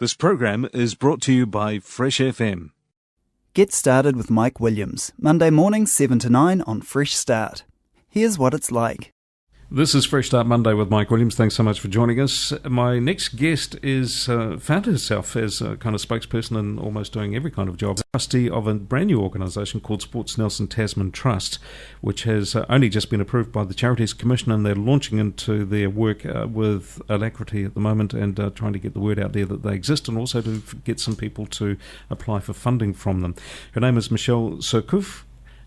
This program is brought to you by FreshFM. Get started with Mike Williams, Monday mornings 7 to 9 on Fresh Start. Here's what it's like. This is Fresh Start Monday with Mike Williams. Thanks so much for joining us. My next guest is found herself as a kind of spokesperson and almost doing every kind of job. Trustee of a brand new organisation called Sports NelsonTasman Trust, which has only just been approved by the Charities Commission, and they're launching into their work with alacrity at the moment and trying to get the word out there that they exist, and also to get some people to apply for funding from them. Her name is Michele Surcouf.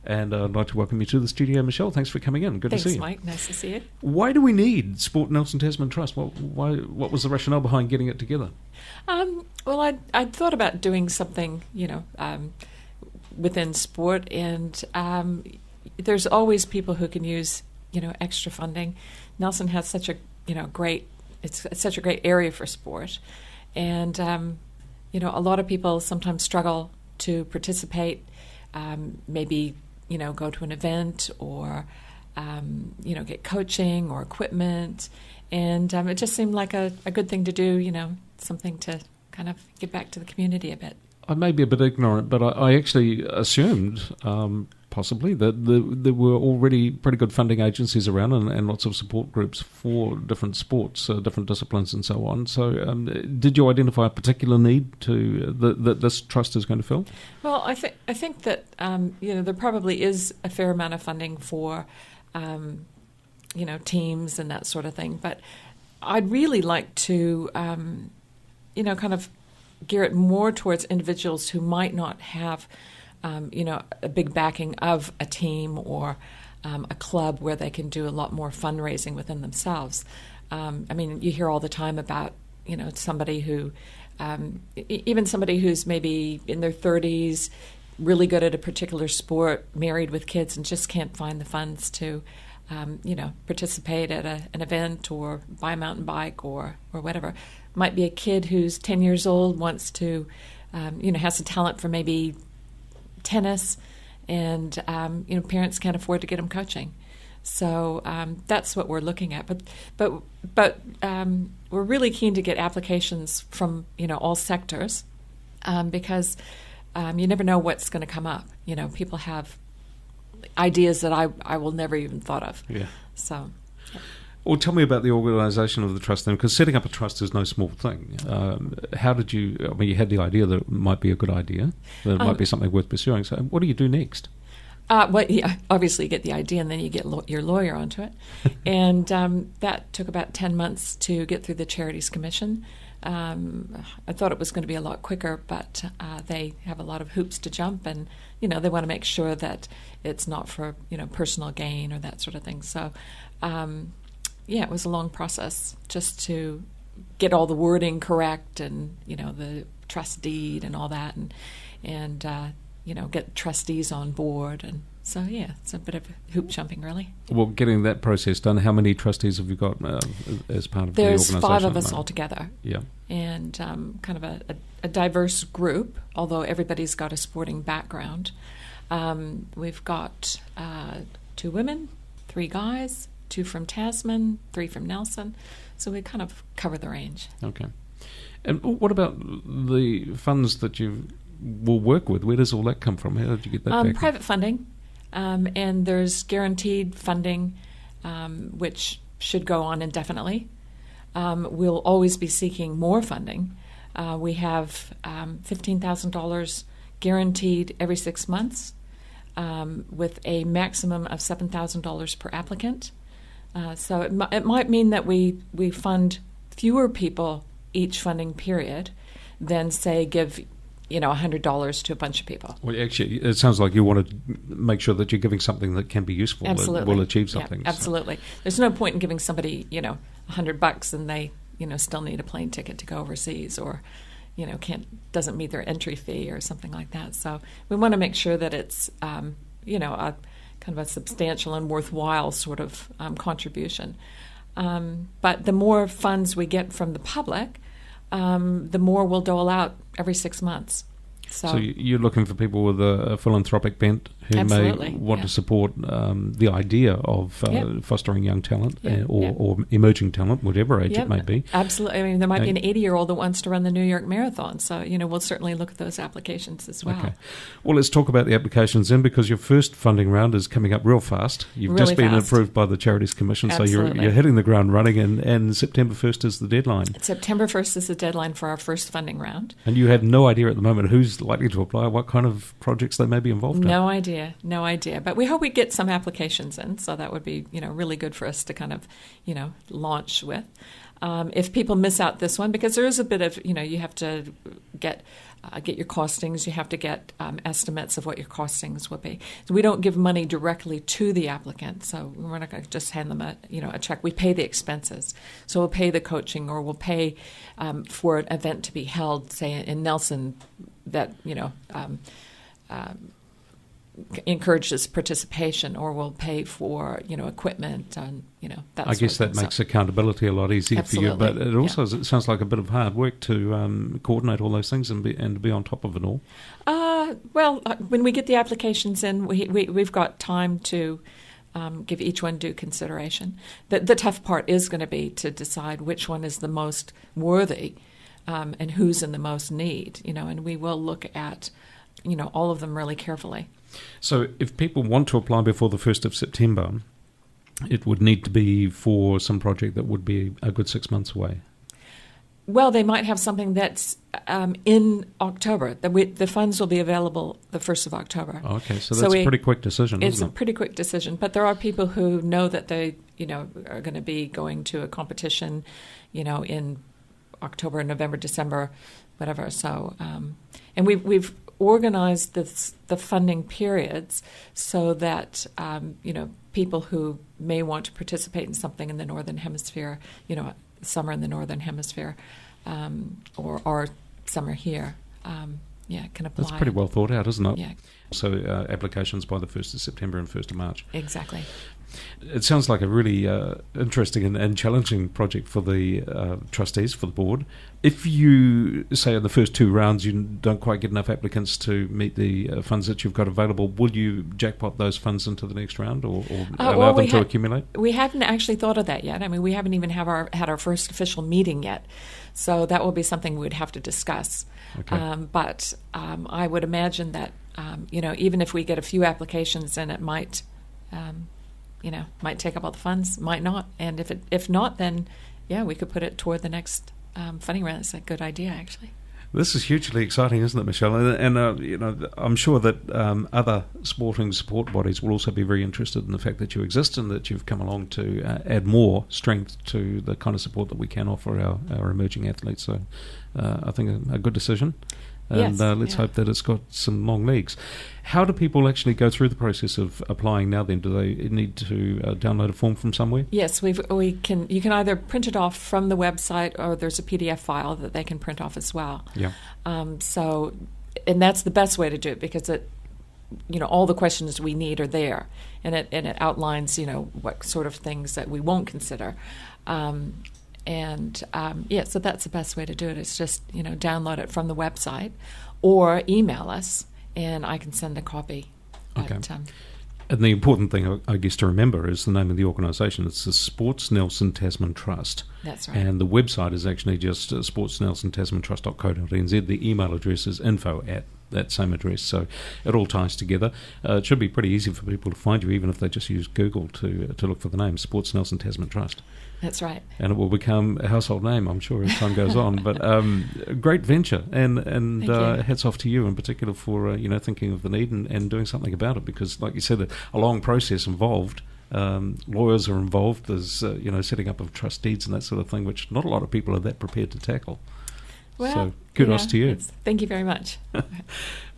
And I'd like to welcome you to the studio, Michele. Thanks for coming in. Good to see you. Thanks, Mike. Nice to see you. Why do we need Sport NelsonTasman Trust? What was the rationale behind getting it together? Well, I'd thought about doing something, within sport, and there's always people who can use, extra funding. Nelson has such a, it's such a great area for sport, and a lot of people sometimes struggle to participate. Maybe go to an event or, get coaching or equipment. And it just seemed like a good thing to do, something to kind of give back to the community a bit. I may be a bit ignorant, but I actually assumed, possibly, that there were already pretty good funding agencies around and lots of support groups for different sports, different disciplines and so on. So did you identify a particular need that this trust is going to fill? Well, I think that, there probably is a fair amount of funding for, teams and that sort of thing. But I'd really like to, kind of gear it more towards individuals who might not have, a big backing of a team or a club where they can do a lot more fundraising within themselves. You hear all the time about, somebody who, even somebody who's maybe in their 30s, really good at a particular sport, married with kids, and just can't find the funds to, participate at an event or buy a mountain bike or whatever. Might be a kid who's 10 years old, wants to, has a talent for maybe tennis, and, parents can't afford to get them coaching. So that's what we're looking at. But we're really keen to get applications from, all sectors, because you never know what's going to come up. People have ideas that I will never even thought of. Yeah. So. Yeah. Well, tell me about the organisation of the trust then, because setting up a trust is no small thing. How did you, you had the idea that it might be a good idea, that it might be something worth pursuing. So what do you do next? Obviously you get the idea and then you get your lawyer onto it. And that took about 10 months to get through the Charities Commission. I thought it was going to be a lot quicker, but they have a lot of hoops to jump, and, they want to make sure that it's not for, personal gain or that sort of thing. So, it was a long process just to get all the wording correct and, the trust deed and all that, and get trustees on board. And so, it's a bit of hoop jumping, really. Well, getting that process done, how many trustees have you got as part of the organisation? There's 5 of us altogether. Yeah. And kind of a diverse group, although everybody's got a sporting background. We've got 2 women, 3 guys, 2 from Tasman, 3 from Nelson. So we kind of cover the range. Okay. And what about the funds that you will work with? Where does all that come from? How did you get that back? Private funding. And there's guaranteed funding, which should go on indefinitely. We'll always be seeking more funding. We have $15,000 guaranteed every 6 months, with a maximum of $7,000 per applicant. So it might mean that we fund fewer people each funding period than, say, give $100 to a bunch of people. Well, actually, it sounds like you want to make sure that you're giving something that can be useful, absolutely, that will achieve something. Yeah, absolutely. So. There's no point in giving somebody, $100 and they, still need a plane ticket to go overseas, or, doesn't meet their entry fee or something like that. So we want to make sure that it's, a kind of a substantial and worthwhile sort of contribution. But the more funds we get from the public, the more we'll dole out every 6 months. So you're looking for people with a philanthropic bent who Absolutely, may want to support the idea of fostering young talent or emerging talent, whatever age it may be. Absolutely. I mean, there might be an 80-year-old that wants to run the New York Marathon. So, we'll certainly look at those applications as well. Okay. Well, let's talk about the applications then, because your first funding round is coming up real fast. You've just been approved by the Charities Commission, Absolutely. So you're hitting the ground running, and September 1st is the deadline. September 1st is the deadline for our first funding round. And you have no idea at the moment who's likely to apply, what kind of projects they may be involved in? No idea. But we hope we get some applications in, so that would be, really good for us to kind of, launch with. If people miss out this one, because there is a bit of, you have to get your costings, you have to get estimates of what your costings will be. So we don't give money directly to the applicant, so we're not going to just hand them a check. We pay the expenses. So we'll pay the coaching, or we'll pay for an event to be held, say in Nelson, that encourages participation, or we'll pay for equipment and that. I guess that makes accountability a lot easier Absolutely. For you, but it also it sounds like a bit of hard work to coordinate all those things and be on top of it all. When we get the applications in, we've got time to give each one due consideration. The tough part is going to be to decide which one is the most worthy and who's in the most need. And we will look at all of them really carefully. So if people want to apply before the 1st of September, it would need to be for some project that would be a good 6 months away. Well, they might have something that's in October. The funds will be available the 1st of October. Okay, so that's a pretty quick decision, isn't it? It's a pretty quick decision, but there are people who know that they, are going to be going to a competition, in October, November, December, whatever. So, and we've organized the funding periods so that people who may want to participate in something in the Northern Hemisphere, summer in the Northern Hemisphere, or summer here, can apply. That's pretty well thought out, isn't it? Yeah. So applications by the 1st of September and 1st of March. Exactly. It sounds like a really interesting and challenging project for the trustees, for the board. If you say in the first 2 rounds you don't quite get enough applicants to meet the funds that you've got available, will you jackpot those funds into the next round or allow them to accumulate? We haven't actually thought of that yet. I mean, we haven't even had our first official meeting yet. So that will be something we'd have to discuss. Okay. But I would imagine that, even if we get a few applications, then it might take up all the funds, might not. And if not, then, we could put it toward the next funding round. It's a good idea, actually. This is hugely exciting, isn't it, Michelle? And I'm sure that other sporting support bodies will also be very interested in the fact that you exist and that you've come along to add more strength to the kind of support that we can offer our emerging athletes. So I think a good decision. And let's hope that it's got some long legs. How do people actually go through the process of applying now then? Do they need to download a form from somewhere? Yes, we can. You can either print it off from the website, or there's a PDF file that they can print off as well. Yeah. And that's the best way to do it, because it, all the questions we need are there, and it outlines, what sort of things that we won't consider. So that's the best way to do it. It's just, download it from the website or email us, and I can send a copy. Okay. And the important thing, I guess, to remember is the name of the organisation. It's the Sports NelsonTasman Trust. That's right. And the website is actually just sportsnelsontasmantrust.co.nz. The email address is info at that same address. So it all ties together. It should be pretty easy for people to find you, even if they just use Google to look for the name, Sports Nelson Tasman Trust. That's right. And it will become a household name, I'm sure, as time goes on. But a great venture, and hats off to you in particular for thinking of the need and doing something about it, because, like you said, a long process involved. Lawyers are involved. There's setting up of trust deeds and that sort of thing, which not a lot of people are that prepared to tackle. Well, so kudos to you. Thank you very much.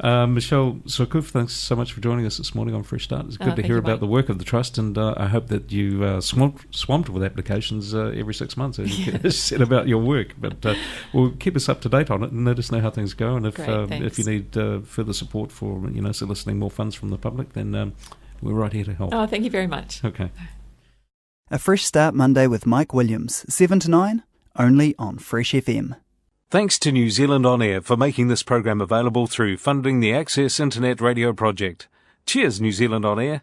Michele Surcouf, thanks so much for joining us this morning on Fresh Start. It's good to hear about the work of the Trust, and I hope that you swamped with applications every 6 months, as you said about your work. But we'll keep us up to date on it and let us know how things go. And if you need further support for soliciting more funds from the public, then we're right here to help. Oh, thank you very much. Okay. A Fresh Start Monday with Mike Williams, 7 to 9, only on Fresh FM. Thanks to New Zealand On Air for making this program available through funding the Access Internet Radio project. Cheers, New Zealand On Air.